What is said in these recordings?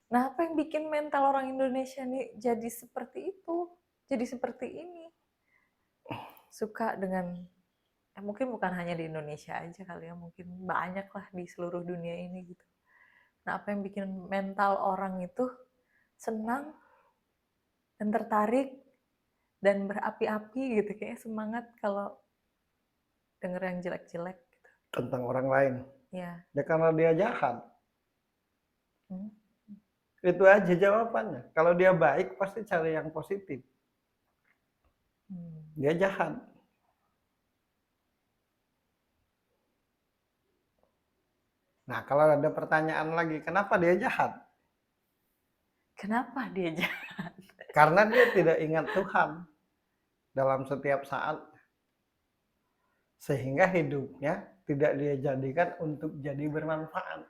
Nah, apa yang bikin mental orang Indonesia nih jadi seperti itu, jadi seperti ini? Suka dengan mungkin bukan hanya di Indonesia aja kali ya, mungkin banyak lah di seluruh dunia ini gitu. Nah, apa yang bikin mental orang itu senang dan tertarik dan berapi-api gitu, kayaknya semangat kalau denger yang jelek-jelek gitu. Tentang orang lain. Ya. Ya karena dia jahat. Hmm. Itu aja jawabannya. Kalau dia baik pasti cari yang positif. Dia jahat. Nah, kalau ada pertanyaan lagi, kenapa dia jahat? Kenapa dia jahat? Karena dia tidak ingat Tuhan dalam setiap saat. Sehingga hidupnya tidak dia jadikan untuk jadi bermanfaat.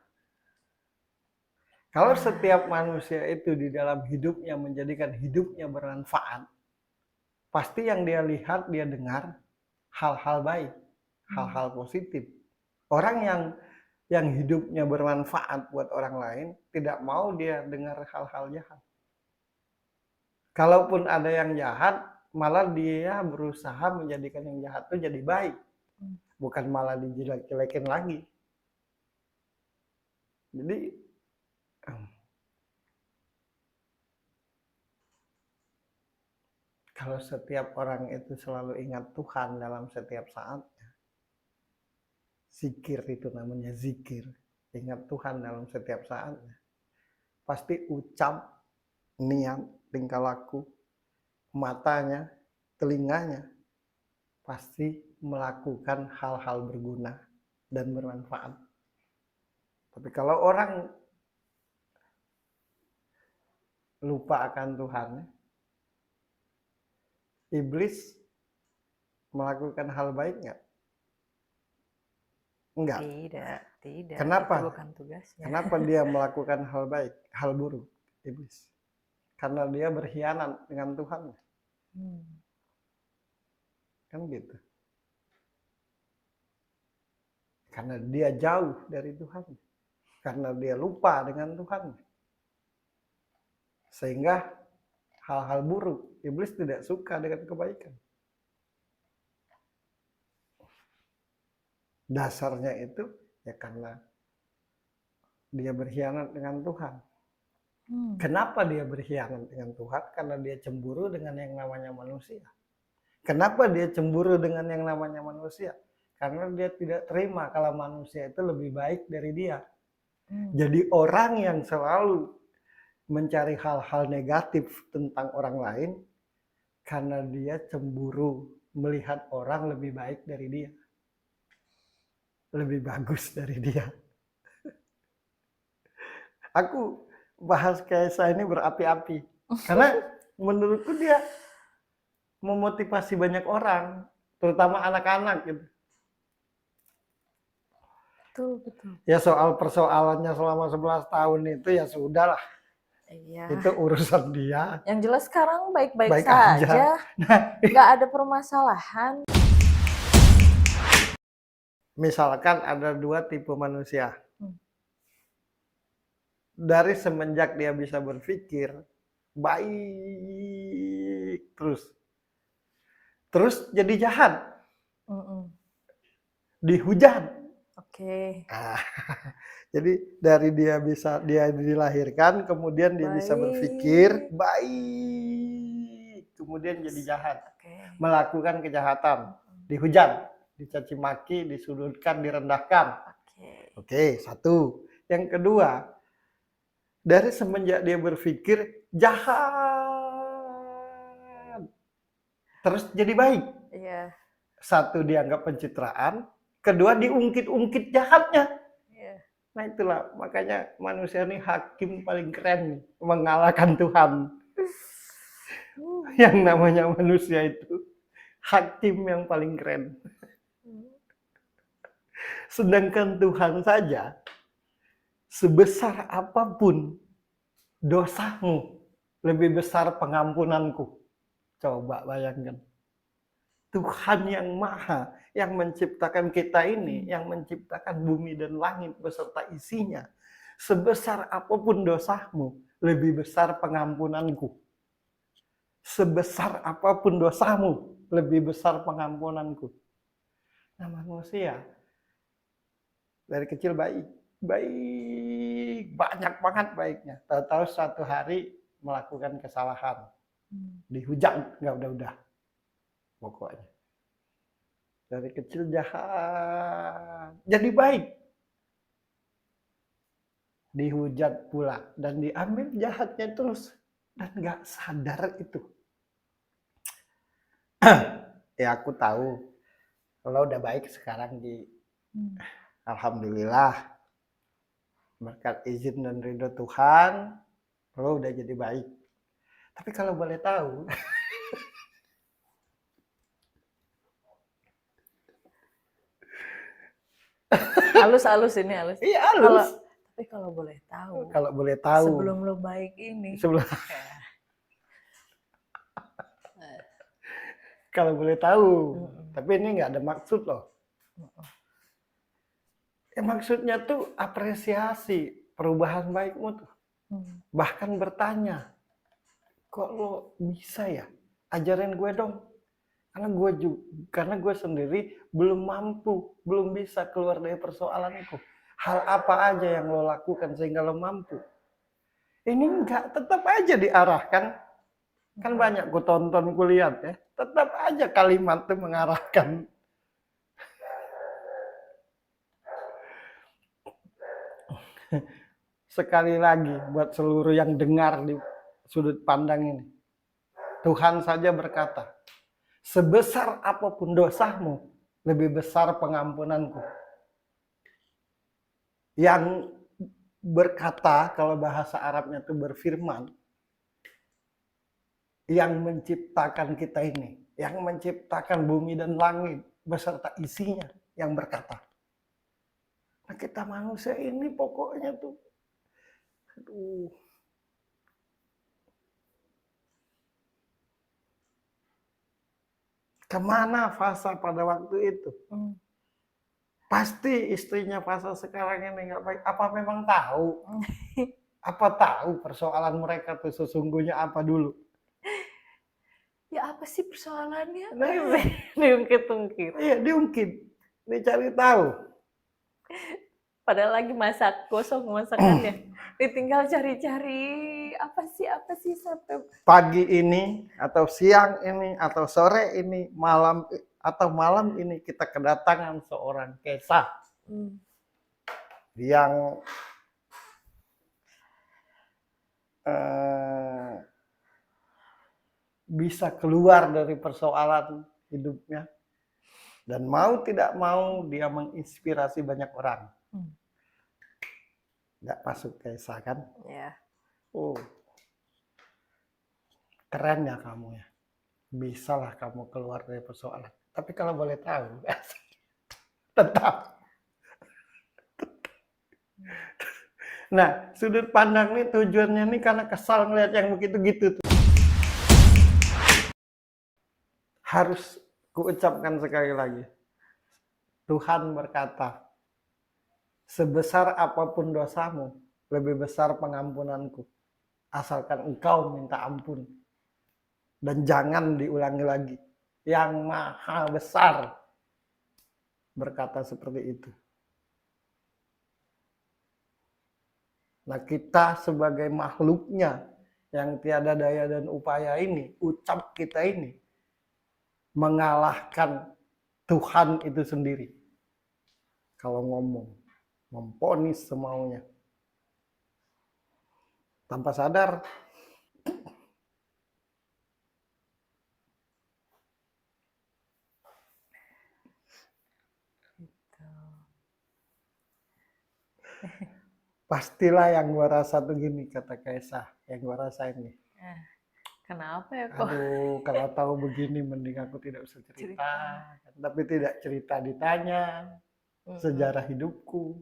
Kalau setiap manusia itu di dalam hidupnya menjadikan hidupnya bermanfaat, pasti yang dia lihat, dia dengar hal-hal baik, hal-hal positif. Orang yang hidupnya bermanfaat buat orang lain, tidak mau dia dengar hal-hal jahat. Kalaupun ada yang jahat, malah dia berusaha menjadikan yang jahat itu jadi baik. Bukan malah dijelek-jelekin lagi. Jadi kalau setiap orang itu selalu ingat Tuhan dalam setiap saatnya, zikir itu namanya zikir, ingat Tuhan dalam setiap saatnya, pasti ucap, niat, tingkah laku, matanya, telinganya, pasti melakukan hal-hal berguna dan bermanfaat. Tapi kalau orang lupa akan Tuhan, iblis melakukan hal baik nggak? Enggak. Tidak. Kenapa? Itu bukan tugasnya. Kenapa dia melakukan hal baik, hal buruk, iblis? Karena dia berkhianat dengan Tuhan. Kan gitu. Karena dia jauh dari Tuhan. Karena dia lupa dengan Tuhan. Sehingga hal-hal buruk, iblis tidak suka dengan kebaikan. Dasarnya itu ya karena dia berkhianat dengan Tuhan. Kenapa dia berkhianat dengan Tuhan? Karena dia cemburu dengan yang namanya manusia. Kenapa dia cemburu dengan yang namanya manusia? Karena dia tidak terima kalau manusia itu lebih baik dari dia. Jadi orang yang selalu mencari hal-hal negatif tentang orang lain karena dia cemburu melihat orang lebih baik dari dia. Lebih bagus dari dia. Aku bahas Kaisa ini berapi-api. Karena menurutku dia memotivasi banyak orang, terutama anak-anak gitu. Betul. Ya soal persoalannya selama 11 tahun itu ya sudahlah. Iya. Itu urusan dia. Yang jelas sekarang baik-baik Baik saja. aja. Nggak ada permasalahan. Misalkan ada dua tipe manusia. Dari semenjak dia bisa berpikir, baik terus jadi jahat. Dihujat. Oke. Jadi dari dia dilahirkan, kemudian dia bisa berpikir baik, kemudian jadi jahat, melakukan kejahatan, dihujat, dicaci maki, disudutkan, direndahkan. Oke, satu. Yang kedua, dari semenjak dia berpikir jahat, terus jadi baik. Iya. Satu, dianggap pencitraan, kedua diungkit-ungkit jahatnya. Nah itulah makanya manusia ini hakim paling keren, mengalahkan Tuhan. Yang namanya manusia itu hakim yang paling keren. Sedangkan Tuhan saja, sebesar apapun dosamu, lebih besar pengampunanku. Coba bayangkan. Tuhan yang maha, yang menciptakan kita ini, yang menciptakan bumi dan langit beserta isinya, Sebesar apapun dosamu, lebih besar pengampunanku. Sebesar apapun dosamu, lebih besar pengampunanku. Nah, manusia dari kecil baik, banyak banget baiknya. Tahu-tahu suatu hari melakukan kesalahan, dihujat, nggak udah, pokoknya. Dari kecil jahat, jadi baik. Dihujat pula, dan diambil jahatnya terus. Dan nggak sadar itu. Ya aku tahu, kalau udah baik sekarang Alhamdulillah. Berkat izin dan ridho Tuhan, lo udah jadi baik. Tapi kalau boleh tahu, Halus ini halus. iya halus. Tapi kalau boleh tahu. Kalau boleh tahu. Sebelum lo baik ini. Kalau boleh tahu. Tapi ini nggak ada maksud loh. Ya maksudnya tuh apresiasi perubahan baikmu tuh. Bahkan bertanya, kok lo bisa ya? Ajarin gue dong. Karena gue sendiri belum mampu, belum bisa keluar dari persoalanku. Hal apa aja yang lo lakukan sehingga lo mampu? Ini enggak, tetap aja diarahkan. Kan banyak gue tonton, gue lihat ya. Tetap aja kalimat itu mengarahkan. Sekali lagi buat seluruh yang dengar di sudut pandang ini. Tuhan saja berkata, sebesar apapun dosamu, lebih besar pengampunanku. Yang berkata, kalau bahasa Arabnya itu berfirman, yang menciptakan kita ini, yang menciptakan bumi dan langit beserta isinya, yang berkata. Nah, kita manusia ini pokoknya tuh, aduh. Kemana Fasa pada waktu itu? Pasti istrinya Fasa sekarang ini nggak baik. Apa memang tahu? Apa tahu persoalan mereka tuh sesungguhnya apa dulu? Ya apa sih persoalannya? Nah, diungkit-ungkit. Iya, diungkit. Dicari tahu. Padahal lagi masak, gosong masakannya. Ditinggal cari-cari apa sih sampai pagi ini atau siang ini atau sore ini malam ini kita kedatangan seorang Kesah yang bisa keluar dari persoalan hidupnya dan mau tidak mau dia menginspirasi banyak orang. Nggak masuk Kesah kan? Ya. Oh, keren ya kamu ya. Bisalah kamu keluar dari persoalan. Tapi kalau boleh tahu, tetap. Nah, sudut pandang ini tujuannya nih karena kesal ngeliat yang begitu-gitu tuh. Harus kuucapkan sekali lagi. Tuhan berkata, sebesar apapun dosamu, lebih besar pengampunanku. Asalkan engkau minta ampun. Dan jangan diulangi lagi. Yang maha besar berkata seperti itu. Nah, kita sebagai makhluknya yang tiada daya dan upaya ini, ucap kita ini, mengalahkan Tuhan itu sendiri. Kalau ngomong, memponis semaunya. Tanpa sadar, pastilah yang gua rasa tuh gini, kata Kaisah, yang gua rasain nih. Kenapa ya kok? Aduh, kalau tahu begini mending aku tidak usah cerita. Tapi tidak cerita ditanya sejarah hidupku.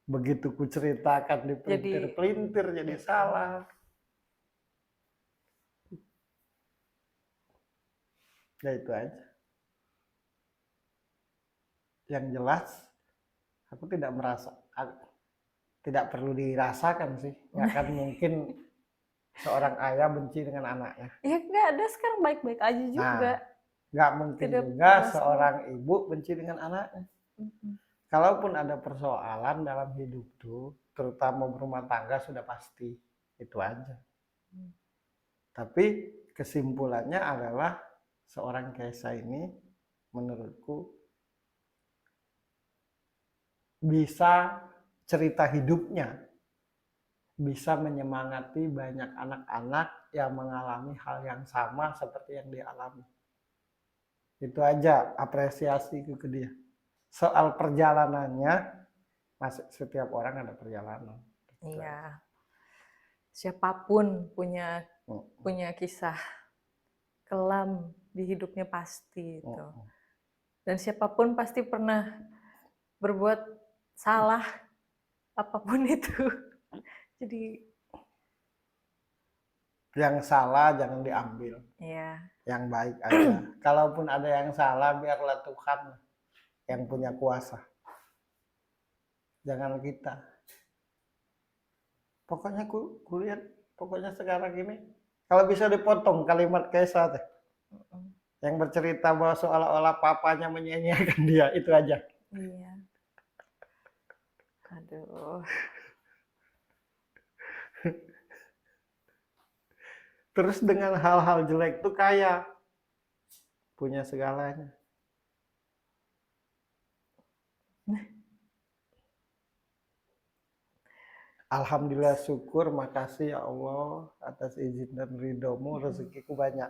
Begitu ku ceritakan dipelintir-pelintir jadi salah. Ya itu aja. Yang jelas, aku tidak merasa. tidak perlu dirasakan sih. Nggak akan mungkin seorang ayah benci dengan anaknya. Ya nggak ada, sekarang baik-baik aja juga. Nah, nggak mungkin Tidak juga masalah. seorang ibu benci dengan anaknya. Kalaupun ada persoalan dalam hidup tuh, terutama berumah tangga, sudah pasti itu aja. Tapi kesimpulannya adalah seorang Kaisa ini menurutku bisa cerita hidupnya, bisa menyemangati banyak anak-anak yang mengalami hal yang sama seperti yang dia alami. Itu aja apresiasiku ke dia. Soal perjalanannya, setiap orang ada perjalanan. Iya. Siapapun punya kisah kelam di hidupnya pasti itu. Dan siapapun pasti pernah berbuat salah apapun itu. Jadi yang salah jangan diambil. Iya. Yang baik aja. Kalaupun ada yang salah, biarlah Tuhan yang punya kuasa. Jangan kita. Pokoknya kulihat, pokoknya sekarang ini, kalau bisa dipotong kalimat Kaisa teh, yang bercerita bahwa seolah-olah papanya menyanyiakan dia, itu aja. Iya. Aduh. Terus dengan hal-hal jelek tuh kaya, punya segalanya. Alhamdulillah, syukur, makasih ya Allah atas izin dan ridhomu, rezekiku banyak.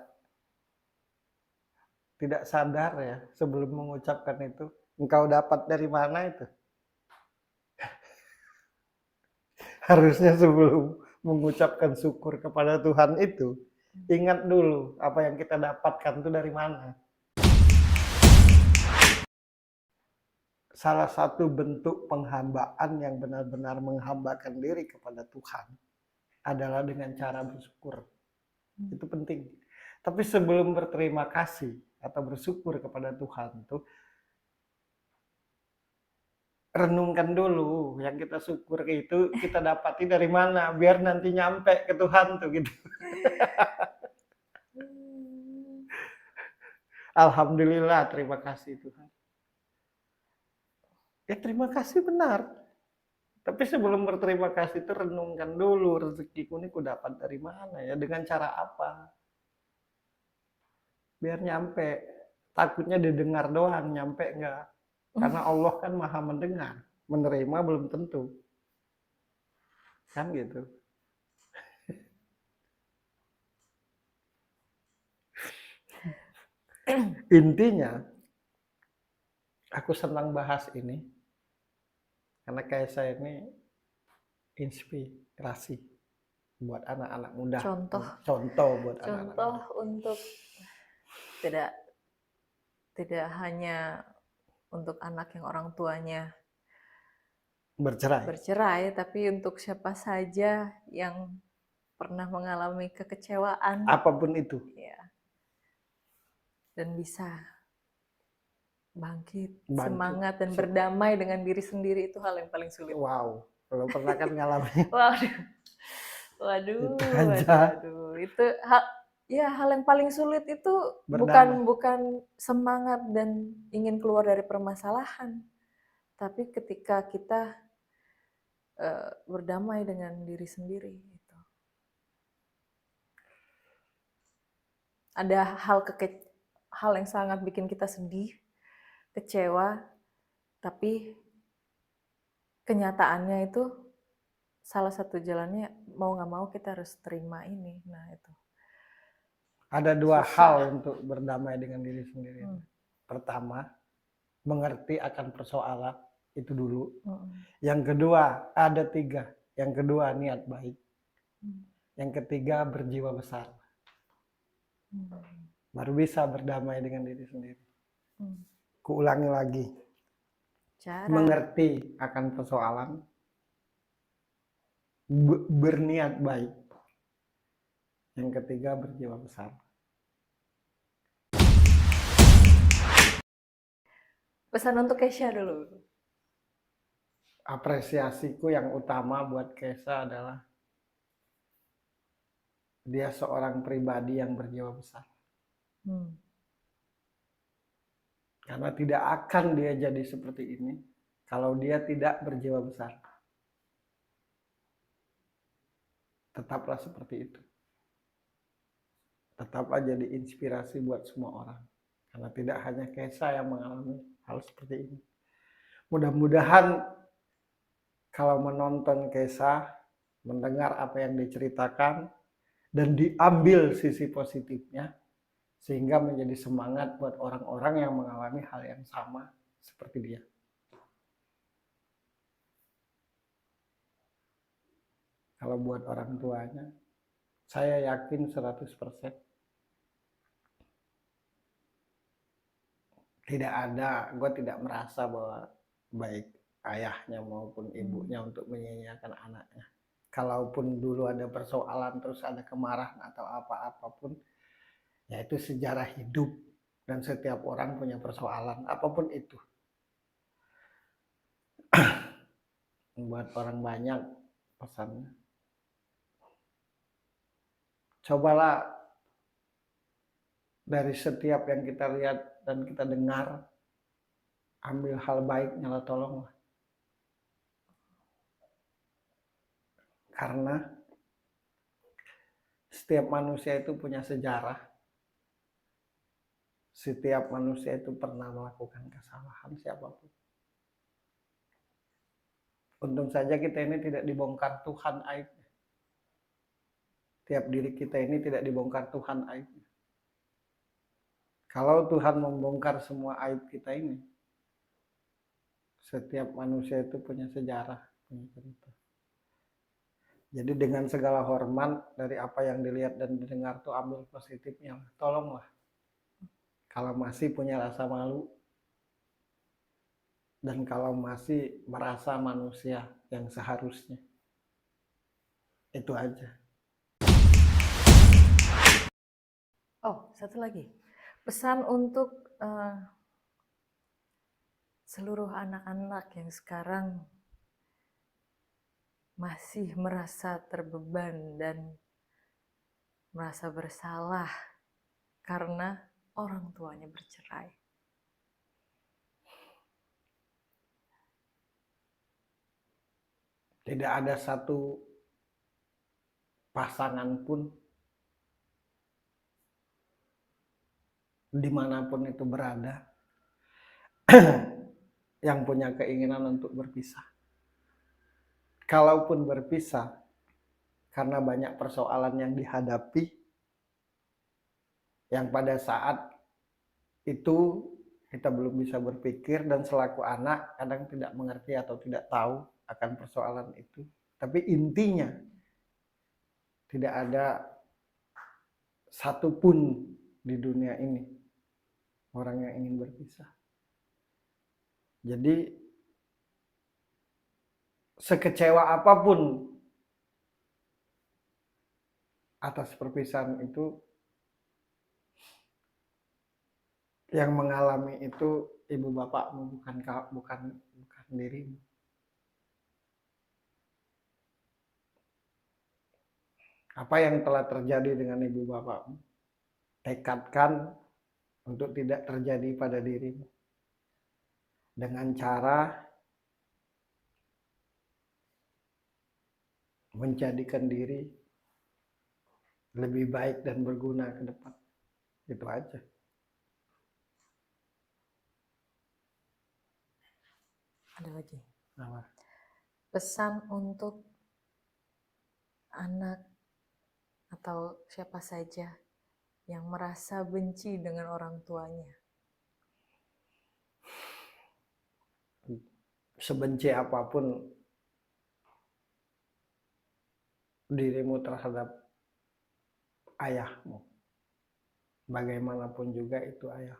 Tidak sadar ya sebelum mengucapkan itu, engkau dapat dari mana itu? Harusnya sebelum mengucapkan syukur kepada Tuhan itu, ingat dulu apa yang kita dapatkan itu dari mana. Salah satu bentuk penghambaan yang benar-benar menghambakan diri kepada Tuhan adalah dengan cara bersyukur. Itu penting. Tapi sebelum berterima kasih atau bersyukur kepada Tuhan tuh, renungkan dulu yang kita syukur itu kita dapati dari mana, biar nanti nyampe ke Tuhan tuh gitu. Alhamdulillah, terima kasih Tuhan. Ya terima kasih benar. Tapi sebelum berterima kasih itu renungkan dulu, rezekiku ini ku dapat dari mana ya, dengan cara apa. Biar nyampe. Takutnya didengar doang, nyampe enggak. Karena Allah kan maha mendengar, menerima belum tentu. Kan gitu. Intinya, aku senang bahas ini, karena Kaisa ini inspirasi buat anak-anak muda. Contoh buat anak-anak muda. Untuk tidak hanya untuk anak yang orang tuanya bercerai, tapi untuk siapa saja yang pernah mengalami kekecewaan, apapun itu, ya, dan bisa bangkit, semangat dan berdamai dengan diri sendiri, itu hal yang paling sulit. Wow, kalau pernah kan ngalamin. Waduh, itu hal yang paling sulit itu bukan semangat dan ingin keluar dari permasalahan, tapi ketika kita berdamai dengan diri sendiri. Gitu. Ada hal yang sangat bikin kita sedih, kecewa, tapi kenyataannya itu salah satu jalannya mau nggak mau kita harus terima ini. Nah itu. Ada dua hal untuk berdamai dengan diri sendiri. Pertama, mengerti akan persoalan itu dulu. Yang kedua, ada 3. Yang kedua, niat baik. Yang ketiga, berjiwa besar. Baru bisa berdamai dengan diri sendiri. Kuulangi lagi. Mengerti akan persoalan, berniat baik. Yang ketiga, berjiwa besar. Pesan untuk Kesha dulu. apresiasiku yang utama buat Kesa adalah dia seorang pribadi yang berjiwa besar. Karena tidak akan dia jadi seperti ini kalau dia tidak berjiwa besar. Tetaplah seperti itu. Tetaplah jadi inspirasi buat semua orang. Karena tidak hanya Kesa yang mengalami hal seperti ini. Mudah-mudahan kalau menonton Kesa, mendengar apa yang diceritakan, dan diambil sisi positifnya, sehingga menjadi semangat buat orang-orang yang mengalami hal yang sama seperti dia. Kalau buat orang tuanya, saya yakin 100% tidak ada, gue tidak merasa bahwa baik ayahnya maupun ibunya untuk menyia-nyiakan anaknya. Kalaupun dulu ada persoalan, terus ada kemarahan atau apa-apapun, ya itu sejarah hidup. Dan setiap orang punya persoalan, apapun itu. Buat orang banyak pesannya. Cobalah dari setiap yang kita lihat dan kita dengar, ambil hal baiknya lah, tolonglah. Karena setiap manusia itu punya sejarah. Setiap manusia itu pernah melakukan kesalahan siapapun. Untung saja kita ini tidak dibongkar Tuhan aibnya. Tiap diri kita ini tidak dibongkar Tuhan aibnya. Kalau Tuhan membongkar semua aib kita ini, setiap manusia itu punya sejarah, punya cerita. Jadi dengan segala hormat dari apa yang dilihat dan didengar tuh ambil positifnya. Tolonglah. Kalau masih punya rasa malu, dan kalau masih merasa manusia yang seharusnya. Itu aja. Oh, satu lagi. Pesan untuk seluruh anak-anak yang sekarang masih merasa terbeban dan merasa bersalah karena orang tuanya bercerai. Tidak ada satu pasangan pun dimanapun itu berada yang punya keinginan untuk berpisah. Kalaupun berpisah karena banyak persoalan yang dihadapi, yang pada saat itu kita belum bisa berpikir, dan selaku anak kadang tidak mengerti atau tidak tahu akan persoalan itu. Tapi intinya tidak ada satupun di dunia ini orang yang ingin berpisah. Jadi sekecewa apapun atas perpisahan itu, yang mengalami itu ibu bapakmu, bukan dirimu. Apa yang telah terjadi dengan ibu bapakmu, tekadkan untuk tidak terjadi pada dirimu. Dengan cara menjadikan diri lebih baik dan berguna ke depan. Itu aja. Ada lagi. Apa? Pesan untuk anak atau siapa saja yang merasa benci dengan orang tuanya. Sebenci apapun dirimu terhadap ayahmu, bagaimanapun juga itu ayah.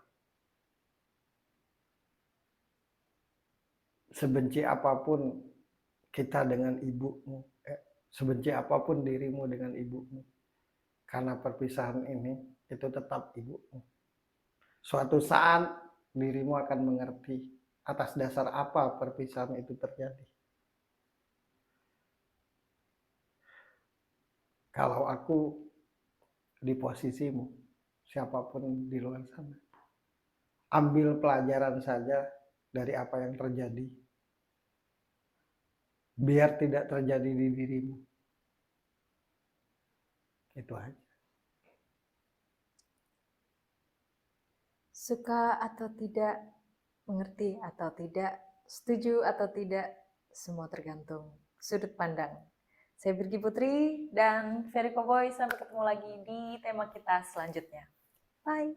Sebenci apapun kita dengan ibumu, sebenci apapun dirimu dengan ibumu, karena perpisahan ini itu tetap ibumu. Suatu saat dirimu akan mengerti atas dasar apa perpisahan itu terjadi. Kalau aku di posisimu, siapapun di luar sana, ambil pelajaran saja dari apa yang terjadi, biar tidak terjadi di dirimu. Itu aja. Suka atau tidak, mengerti atau tidak, setuju atau tidak, semua tergantung sudut pandang. Saya Birgi Putri dan Ferry Koboy, sampai ketemu lagi di tema kita selanjutnya. Bye!